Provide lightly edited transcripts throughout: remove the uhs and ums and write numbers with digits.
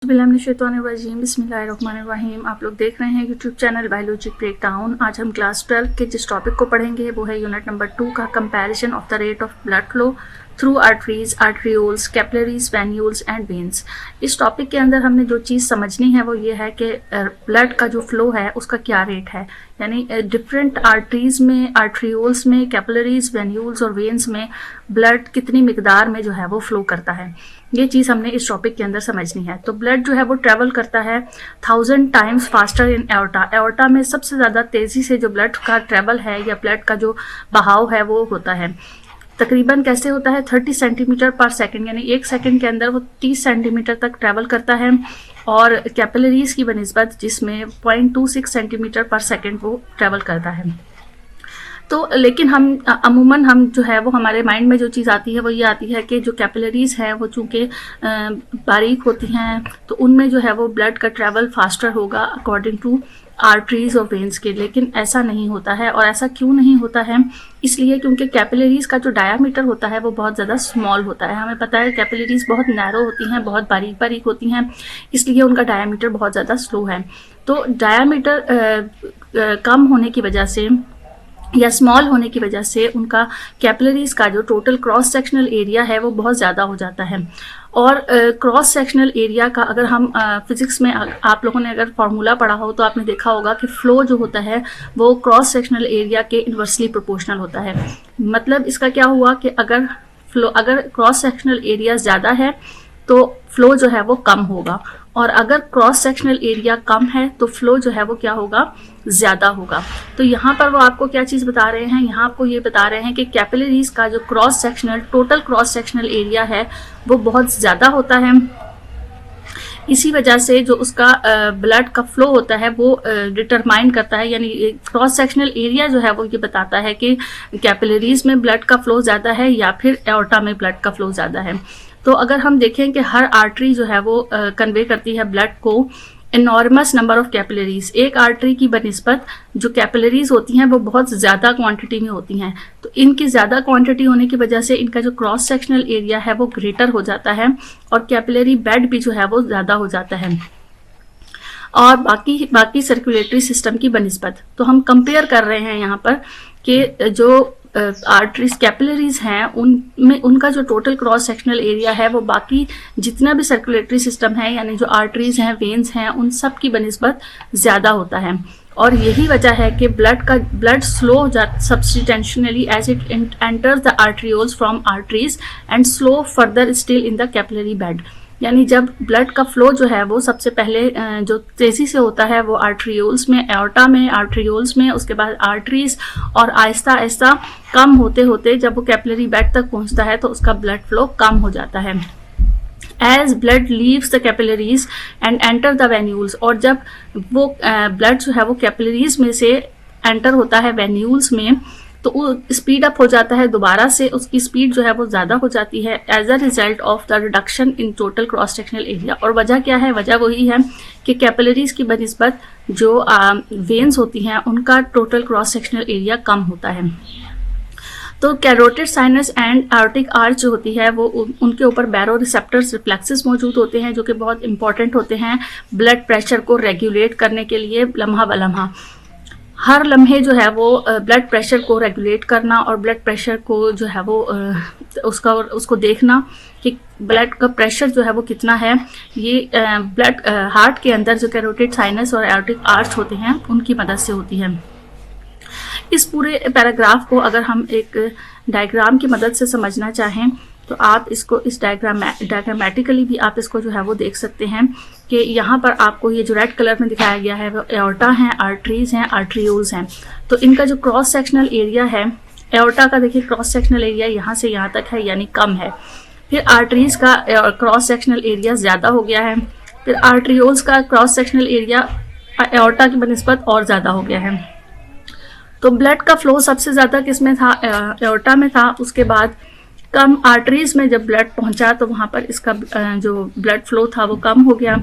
बिस्मिल्लाहिर्रहमानिर्रहीम। आप लोग देख रहे हैं यूट्यूब चैनल बायोलॉजी ब्रेकडाउन। आज हम क्लास 12 के जिस टॉपिक को पढ़ेंगे वो है यूनिट नंबर 2 का comparison of the rate of blood flow through arteries, arterioles, capillaries, venules and veins. इस टॉपिक के अंदर हमने जो चीज़ समझनी है वो ये है कि ब्लड का जो फ्लो है उसका क्या रेट है, यानी डिफरेंट आर्टरीज में, आर्ट्रियोल्स में, कैपिलरीज, वेन्यूल्स और वेन्स में ब्लड कितनी मिकदार में जो है वो फ्लो करता है। ये चीज़ हमने इस टॉपिक के अंदर समझनी है। तो ब्लड जो है वो ट्रेवल करता है 1000 times faster in aorta. Aorta में सबसे ज़्यादा तेज़ी से जो ब्लड का ट्रेवल है या ब्लड का जो बहाव है वो होता है। तकरीबन कैसे होता है 30 सेंटीमीटर पर सेकंड, यानी 1 सेकंड के अंदर वो 30 सेंटीमीटर तक ट्रेवल करता है। और कैपिलरीज की बनिस्बत जिसमें 0.26 सेंटीमीटर पर सेकंड वो ट्रेवल करता है। तो लेकिन हम जो है वो हमारे माइंड में जो चीज़ आती है वो ये आती है कि जो कैपिलरीज हैं वो चूँकि बारीक होती हैं तो उनमें जो है वो ब्लड का ट्रैवल फास्टर होगा अकॉर्डिंग टू आर्टरीज और वेन्स के। लेकिन ऐसा नहीं होता है। और ऐसा क्यों नहीं होता है? इसलिए क्योंकि कैपिलरीज का जो डायामीटर होता है वो बहुत ज़्यादा स्मॉल होता है। हमें पता है कैपिलरीज बहुत नैरो होती हैं, बहुत बारीक बारीक होती हैं, इसलिए उनका डायामीटर बहुत ज़्यादा स्लो है। तो डायामीटर कम होने की वजह से या स्मॉल होने की वजह से उनका कैपिलरीज का जो टोटल क्रॉस सेक्शनल एरिया है वो बहुत ज़्यादा हो जाता है। और क्रॉस सेक्शनल एरिया का अगर हम फिजिक्स में आप लोगों ने अगर फार्मूला पढ़ा हो तो आपने देखा होगा कि फ्लो जो होता है वो क्रॉस सेक्शनल एरिया के इन्वर्सली प्रोपोर्शनल होता है। मतलब इसका क्या हुआ कि अगर क्रॉस सेक्शनल एरिया ज़्यादा है तो फ्लो जो है वो कम होगा, और अगर क्रॉस सेक्शनल एरिया कम है तो फ्लो जो है वो क्या होगा, ज़्यादा होगा। तो यहाँ पर वो आपको क्या चीज़ बता रहे हैं, यहाँ आपको ये बता रहे हैं कि कैपिलरीज का जो टोटल क्रॉस सेक्शनल एरिया है वो बहुत ज़्यादा होता है। इसी वजह से जो उसका ब्लड का फ्लो होता है वो डिटरमाइन करता है, यानी क्रॉस सेक्शनल एरिया जो है वो ये बताता है कि कैपिलरीज में ब्लड का फ्लो ज़्यादा है या फिर एओर्टा में ब्लड का फ्लो ज़्यादा है। तो अगर हम देखें कि हर आर्टरी जो है वो कन्वे करती है ब्लड को इनॉर्मस नंबर ऑफ कैपिलरीज। एक आर्टरी की बनिस्बत जो कैपिलरीज होती हैं वो बहुत ज़्यादा क्वांटिटी में होती हैं। तो इनकी ज़्यादा क्वांटिटी होने की वजह से इनका जो क्रॉस सेक्शनल एरिया है वो ग्रेटर हो जाता है और कैपिलरी बेड भी जो है वो ज़्यादा हो जाता है और बाकी सर्कुलेटरी सिस्टम की बनिस्बत। तो हम कंपेयर कर रहे हैं यहाँ पर कि जो आर्टरीज कैपिलरीज हैं उनमें उनका जो टोटल क्रॉस सेक्शनल एरिया है वो बाकी जितना भी सर्कुलेटरी सिस्टम है, यानी जो आर्टरीज हैं, वेन्स हैं, उन सब की बनिस्बत ज़्यादा होता है। और यही वजह है कि ब्लड स्लो हो जाता substantially as it enters the arterioles from arteries and slow further still in the capillary bed. यानी जब ब्लड का फ्लो जो है वो सबसे पहले जो तेज़ी से होता है वो आर्ट्रियोल्स में, एओर्टा में, आर्ट्रियोल्स में, उसके बाद आर्टरीज, और आहिस्ता आहिस्ता कम होते होते जब वो कैपिलरी बेड तक पहुंचता है तो उसका ब्लड फ्लो कम हो जाता है। As blood leaves the capillaries and enter the venules. और जब वो ब्लड जो है वो कैपिलरीज में से एंटर होता है वेन्यूल्स में तो वो स्पीड अप हो जाता है, दोबारा से उसकी स्पीड जो है वो ज़्यादा हो जाती है as a result of the reduction in total cross sectional area. और वजह क्या है? वजह वही है कि कैपिलरीज की बनिस्बत जो वेन्स होती हैं उनका टोटल क्रॉस सेक्शनल एरिया कम होता है। तो carotid sinus and Arctic arch जो होती है वो उनके ऊपर बैरो रिसेप्टर्स रिफ्लेक्सेस मौजूद होते हैं जो कि बहुत इंपॉर्टेंट होते हैं ब्लड प्रेशर को रेगुलेट करने के लिए लम्हा ब लम्हा। हर लम्हे जो है वो ब्लड प्रेशर को रेगुलेट करना और ब्लड प्रेशर को जो है वो उसको देखना कि ब्लड का प्रेशर जो है वो कितना है, ये ब्लड हार्ट के अंदर जो कैरोटिड साइनस और आर्टिक आर्च होते हैं उनकी मदद से होती है। इस पूरे पैराग्राफ को अगर हम एक डायग्राम की मदद से समझना चाहें तो आप इसको इस डायग्रामेटिकली भी आप इसको जो है वो देख सकते हैं कि यहाँ पर आपको ये जो रेड कलर में दिखाया गया है वो एओर्टा हैं, आर्टरीज हैं, आर्ट्रियोल्स हैं। तो इनका जो क्रॉस सेक्शनल एरिया है, एओर्टा का देखिए क्रॉस सेक्शनल एरिया यहाँ से यहाँ तक है यानी कम है। फिर आर्टरीज का क्रॉस सेक्शनल एरिया ज़्यादा हो गया है। फिर आर्ट्रियोल्स का क्रॉस सेक्शनल एरिया एओर्टा की बनिस्बत और ज़्यादा हो गया है। तो ब्लड का फ्लो सबसे ज़्यादा किस में था? एओर्टा में था। उसके बाद कम आर्टरीज में जब ब्लड पहुंचा तो वहाँ पर इसका जो ब्लड फ्लो था वो कम हो गया,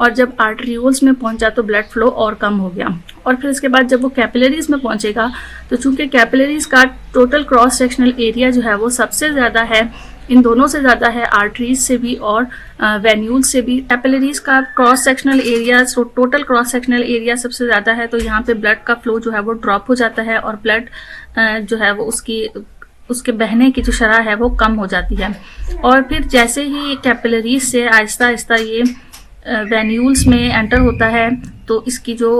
और जब आर्टरियोल्स में पहुंचा तो ब्लड फ्लो और कम हो गया। और फिर इसके बाद जब वो कैपिलरीज में पहुंचेगा तो चूंकि कैपिलरीज का टोटल क्रॉस सेक्शनल एरिया जो है वो सबसे ज़्यादा है इन दोनों से ज़्यादा है आर्टरीज से भी और वेन्यूल से भी। कैपिलरीज का cross sectional area, total cross sectional area सबसे ज़्यादा है, तो यहाँ पे ब्लड का फ्लो जो है वो ड्रॉप हो जाता है और ब्लड जो है वो उसके बहने की जो शरह है वो कम हो जाती है। और फिर जैसे ही कैपिलरीज से आहिस्ता आहिस्ता ये वेन्यूल्स में एंटर होता है तो इसकी जो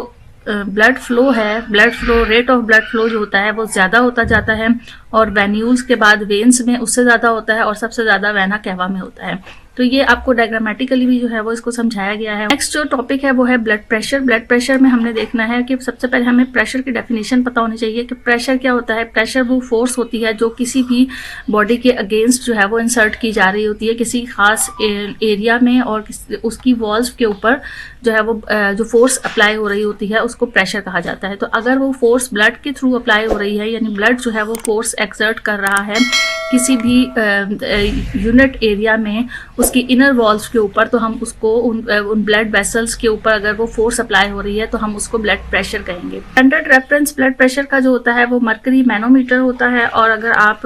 ब्लड फ्लो है, रेट ऑफ ब्लड फ्लो जो होता है वो ज़्यादा होता जाता है और वेन्यूल्स के बाद वेन्स में उससे ज़्यादा होता है और सबसे ज़्यादा वेना कैवा में होता है। तो ये आपको डायग्रामेटिकली भी जो है वो इसको समझाया गया है। नेक्स्ट जो टॉपिक है वो है ब्लड प्रेशर। ब्लड प्रेशर में हमने देखना है कि सबसे पहले हमें प्रेशर की डेफिनेशन पता होनी चाहिए कि प्रेशर क्या होता है। प्रेशर वो फोर्स होती है जो किसी भी बॉडी के अगेंस्ट जो है वो इंसर्ट की जा रही होती है किसी खास एरिया में, और उसकी वॉल्स के ऊपर जो है वो जो फोर्स अप्लाई हो रही होती है उसको प्रेशर कहा जाता है। तो अगर वो फोर्स ब्लड के थ्रू अप्लाई हो रही है, यानी ब्लड जो है वो फोर्स एक्सर्ट कर रहा है किसी भी यूनिट एरिया में उसकी इनर वॉल्स के ऊपर, तो हम उसको उन ब्लड वेसल्स के ऊपर अगर वो फोर्स अप्लाई हो रही है तो हम उसको ब्लड प्रेशर कहेंगे। स्टैंडर्ड रेफरेंस ब्लड प्रेशर का जो होता है वो मर्करी मैनोमीटर होता है, और अगर आप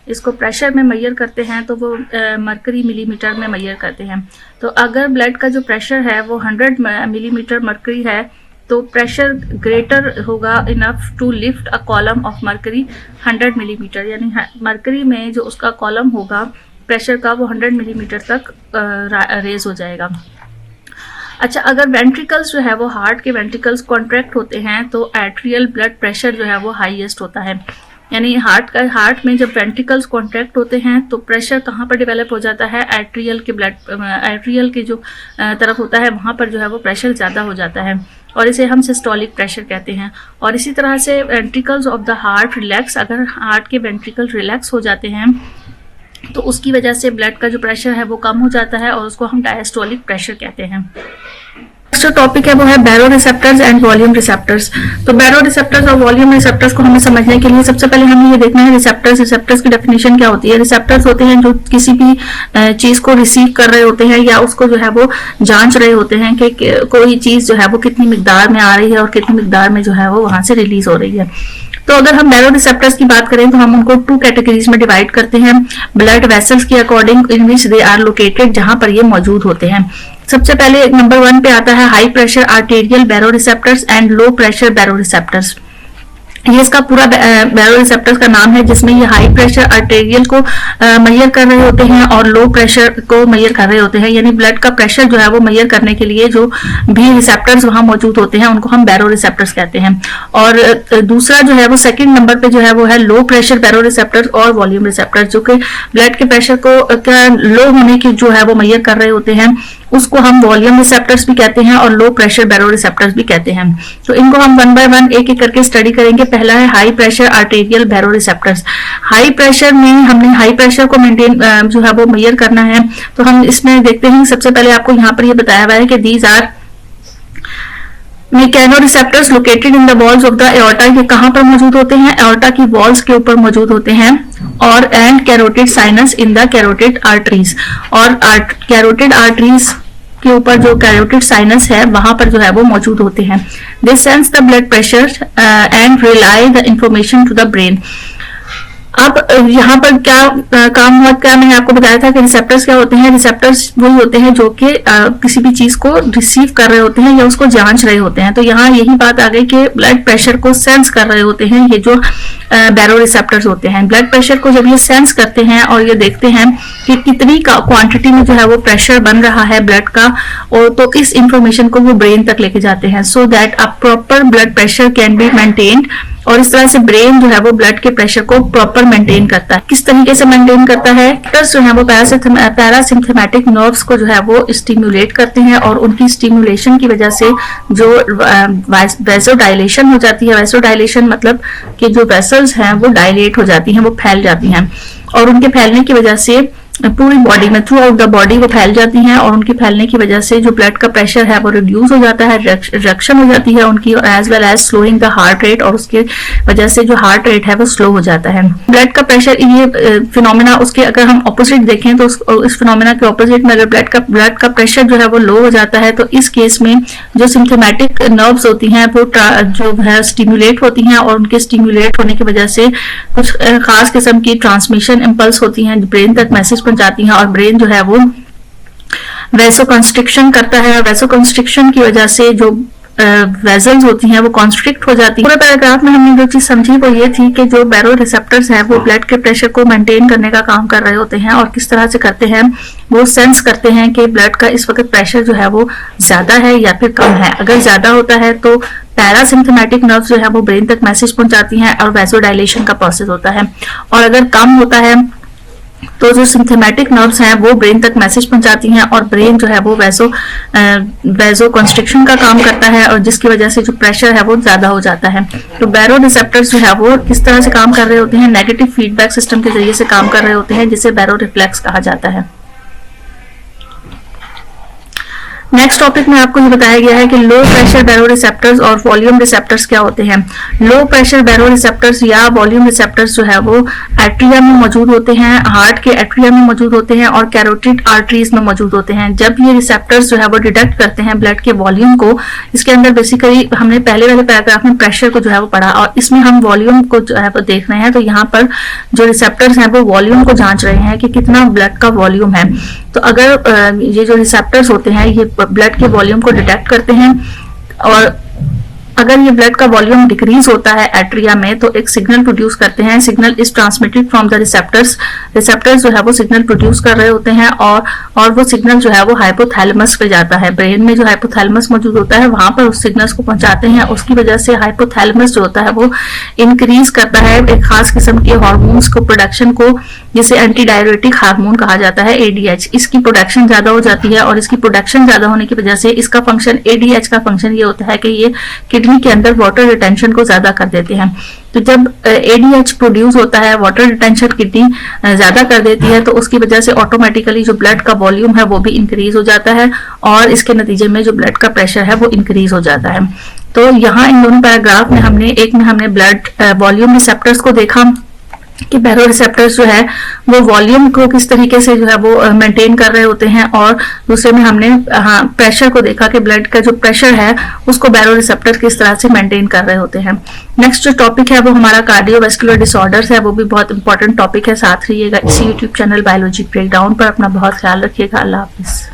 इसको प्रेशर में मेजर करते हैं तो वो मर्करी मिलीमीटर में मेजर करते हैं। तो अगर ब्लड का जो प्रेशर है वो 100 मिलीमीटर मर्करी है तो प्रेशर ग्रेटर होगा enough to lift a column of mercury 100 millimetre, यानी मर्करी में जो उसका कॉलम होगा प्रेशर का वो 100 मिलीमीटर तक रेज हो जाएगा। अच्छा, अगर वेंट्रिकल्स जो है वो हार्ट के वेंट्रिकल्स कॉन्ट्रैक्ट होते हैं तो एट्रियल ब्लड प्रेशर जो है वो हाईएस्ट होता है। यानी हार्ट में जब वेंट्रिकल्स कॉन्ट्रैक्ट होते हैं तो प्रेशर कहाँ पर डेवलप हो जाता है, एट्रियल के जो तरफ होता है वहाँ पर जो है वो प्रेशर ज़्यादा हो जाता है और इसे हम सिस्टोलिक प्रेशर कहते हैं। और इसी तरह से ventricles of the heart relax, अगर हार्ट के वेंट्रिकल रिलैक्स हो जाते हैं तो उसकी वजह से ब्लड का जो प्रेशर है वो कम हो जाता है और उसको हम डायस्टोलिक प्रेशर कहते हैं। नेक्स्ट जो टॉपिक है वो है बैरो रिसेप्टर्स एंड वॉल्यूम रिसेप्टर्स। तो बैरो रिसेप्टर्स और वॉल्यूम रिसेप्टर्स को हमें समझने के लिए सबसे पहले हमें ये देखना है रिसेप्टर्स की डेफिनेशन क्या होती है। रिसेप्टर्स होते हैं जो किसी भी चीज को रिसीव कर रहे होते हैं या उसको जो है वो जांच रहे होते हैं कि कोई चीज जो है वो कितनी मिकदार में आ रही है और कितनी मिकदार में जो है वो वहां से रिलीज हो रही है। तो अगर हम बैरो रिसेप्टर्स की बात करें तो हम उनको 2 कैटेगरीज में डिवाइड करते हैं ब्लड वेसल्स के according in which they are located, जहां पर ये मौजूद होते हैं। सबसे पहले नंबर 1 पे आता है high pressure arterial baroreceptors and low pressure baroreceptors. ये इसका पूरा बैरो रिसेप्टर्स का नाम है, जिसमें ये हाई प्रेशर आर्टेरियल को मेजर कर रहे होते हैं और लो प्रेशर को मेजर कर रहे होते हैं। यानी ब्लड का प्रेशर जो है वो मेजर करने के लिए जो भी रिसेप्टर्स वहां मौजूद होते हैं उनको हम बैरो रिसेप्टर्स कहते हैं। और दूसरा जो है वो सेकंड नंबर पे जो है वो है लो प्रेशर बैरो रिसेप्टर्स और वॉल्यूम रिसेप्टर्स, जो कि ब्लड के प्रेशर को लो होने की जो है वो मेजर कर रहे होते हैं, उसको हम वॉल्यूम रिसेप्टर्स भी कहते हैं और लो प्रेशर बैरो रिसेप्टर्स भी कहते हैं। तो इनको हम 1 बाय 1 एक एक करके स्टडी करेंगे। पहला है हाई प्रेशर आर्टेरियल बैरो रिसेप्टर्स। हाई प्रेशर में हमने हाई प्रेशर को मेंटेन जो है वो मेजर करना है, तो हम इसमें देखते हैं सबसे पहले आपको यहाँ पर ये बताया हुआ है कि these are mechanoreceptors located in the walls of the aorta. ये कहाँ पर मौजूद होते हैं, एओर्टा की वॉल्स के ऊपर मौजूद होते हैं। और and carotid sinus in the carotid arteries, और कैरोटिड आर्टरीज के ऊपर जो कैरोटिड साइनस है वहां पर जो है वो मौजूद होते हैं। They sense the blood pressure and relay the information to the brain. अब यहाँ पर क्या काम हुआ, क्या मैंने आपको बताया था कि रिसेप्टर्स क्या होते हैं। रिसेप्टर्स वही होते हैं जो कि किसी भी चीज को रिसीव कर रहे होते हैं या उसको जांच रहे होते हैं। तो यहाँ यही बात आ गई कि ब्लड प्रेशर को सेंस कर रहे होते हैं ये जो बैरो रिसेप्टर्स होते हैं। ब्लड प्रेशर को जब ये सेंस करते हैं और ये देखते हैं कि कितनी क्वांटिटी में जो है वो प्रेशर बन रहा है ब्लड का, और तो इस इंफॉर्मेशन को वो ब्रेन तक लेके जाते हैं so that a proper blood pressure can be maintained. और इस तरह से ब्रेन जो है वो ब्लड के प्रेशर को प्रॉपर मेंटेन करता है। किस तरीके से मेंटेन करता है, जो है वो पैरासिम्पथेमेटिक नर्व्स को जो है वो स्टिमुलेट करते हैं और उनकी स्टिमुलेशन की वजह से जो वैसोडाइलेशन हो जाती है। वैसोडाइलेशन मतलब कि जो वेसल्स हैं वो डायलेट हो जाती हैं, वो फैल जाती हैं, और उनके फैलने की वजह से पूरी बॉडी में थ्रू आउट द बॉडी वो फैल जाती हैं, और उनकी फैलने की वजह से जो ब्लड का प्रेशर है वो रिड्यूस हो जाता है, रिडक्शन हो जाती है उनकी, as well as slowing the heart rate, और उसके वजह से जो हार्ट रेट है वो स्लो हो जाता है। ब्लड का प्रेशर, ये फिनोमेना उसके अगर हम ऑपोजिट देखें तो इस फिनोमेना के ऑपोजिट में अगर ब्लड का प्रेशर जो है वो लो हो जाता है तो इस केस में जो सिम्पथेमेटिक नर्व्स होती हैं वो जो है स्टिमुलेट होती हैं, और उनके स्टिमुलेट होने की वजह से कुछ खास किस्म की ट्रांसमिशन इंपल्स होती हैं, ब्रेन तक मैसेज पहुंचाती हैं और ब्रेन जो है वो वैसोकंस्ट्रिक्शन करता है। वैसोकंस्ट्रिक्शन की वजह से जो वेजल्स होती हैं वो कॉन्स्ट्रिक्ट हो जाती है। पूरे पैराग्राफ में हमने जो चीज समझी वो ये थी कि जो बैरो रिसेप्टर्स हैं वो ब्लड के प्रेशर को मेंटेन करने का काम कर रहे होते हैं और किस तरह से करते हैं, वो सेंस करते हैं कि ब्लड का इस वक्त प्रेशर जो है वो ज्यादा है या फिर कम है। अगर ज्यादा होता है तो पैरासिम्पथेटिक नर्व जो है वो ब्रेन तक मैसेज पहुंचाती हैं और वैसोडाइलेशन का प्रोसेस होता है, और अगर कम होता है तो जो सिम्पथेटिक नर्व्स हैं वो ब्रेन तक मैसेज पहुंचाती हैं और ब्रेन जो है वो वैसो कंस्ट्रिक्शन का काम करता है, और जिसकी वजह से जो प्रेशर है वो ज्यादा हो जाता है। तो बैरो रिसेप्टर्स जो है वो किस तरह से काम कर रहे होते हैं, नेगेटिव फीडबैक सिस्टम के जरिए से काम कर रहे होते हैं, जिसे बैरो रिफ्लेक्स कहा जाता है। नेक्स्ट टॉपिक में आपको ये बताया गया है कि लो प्रेशर बैरो रिसेप्टर्स और वॉल्यूम रिसेप्टर्स क्या होते हैं। लो प्रेशर बैरो रिसेप्टर्स या वॉल्यूम रिसेप्टर्स जो है वो एट्रिया में मौजूद होते हैं, हार्ट के एट्रिया में मौजूद होते हैं और कैरोटिड आर्टरीज में मौजूद होते हैं। जब ये रिसेप्टर्स जो है वो डिटेक्ट करते हैं ब्लड के वॉल्यूम को, इसके अंदर बेसिकली हमने पहले वाले पैराग्राफ में प्रेशर को जो है वो पढ़ा और इसमें हम वॉल्यूम को जो है वो देख रहे हैं। तो यहाँ पर जो रिसेप्टर्स हैं वो वॉल्यूम को जांच रहे हैं कि कितना ब्लड का वॉल्यूम है। तो अगर ये जो रिसेप्टर्स होते हैं ये ब्लड के वॉल्यूम को डिटेक्ट करते हैं, और अगर ये ब्लड का वॉल्यूम डिक्रीज होता है एट्रिया में तो एक सिग्नल प्रोड्यूस करते हैं। Signal is transmitted from the receptors. Receptors जो है वो सिग्नल प्रोड्यूस कर रहे होते हैं और वो सिग्नल जो है वो हाइपोथैलेमस पे जाता है। ब्रेन में जो हाइपोथैलेमस मौजूद होता है वहां पर उस सिग्नल्स को पहुंचाते हैं। उसकी वजह से हाइपोथैलेमस जो होता है वो इंक्रीज करता है एक खास किस्म के हार्मोन्स को, प्रोडक्शन को, जिसे एंटी डायरेटिक हार्मोन कहा जाता है, एडीएच। इसकी प्रोडक्शन ज्यादा हो जाती है और इसकी प्रोडक्शन ज्यादा होने की वजह से इसका फंक्शन, एडीएच का फंक्शन ये होता है कि ये किडनी के अंदर वाटर रिटेंशन को ज्यादा कर देते हैं। तो जब एडीएच प्रोड्यूस होता है, वाटर रिटेंशन किडनी ज्यादा कर देती है, तो उसकी वजह से ऑटोमेटिकली जो ब्लड का वॉल्यूम है वो भी इंक्रीज हो जाता है और इसके नतीजे में जो ब्लड का प्रेशर है वो इंक्रीज हो जाता है। तो यहाँ इन दोनों पैराग्राफ में हमने ब्लड वॉल्यूम रिसेप्टर्स को देखा कि बैरो रिसेप्टर्स जो है वो वॉल्यूम को किस तरीके से जो है वो मेंटेन कर रहे होते हैं, और दूसरे में हमने प्रेशर को देखा कि ब्लड का जो प्रेशर है उसको बैरो रिसेप्टर किस तरह से मेंटेन कर रहे होते हैं। नेक्स्ट जो टॉपिक है वो हमारा कार्डियोवैस्कुलर डिसऑर्डर्स है, वो भी बहुत इंपॉर्टेंट टॉपिक है। साथ रहिएगा इसी यूट्यूब चैनल बायोलॉजी ब्रेकडाउन पर। अपना बहुत ख्याल रखिएगा। अल्लाह हाफिज।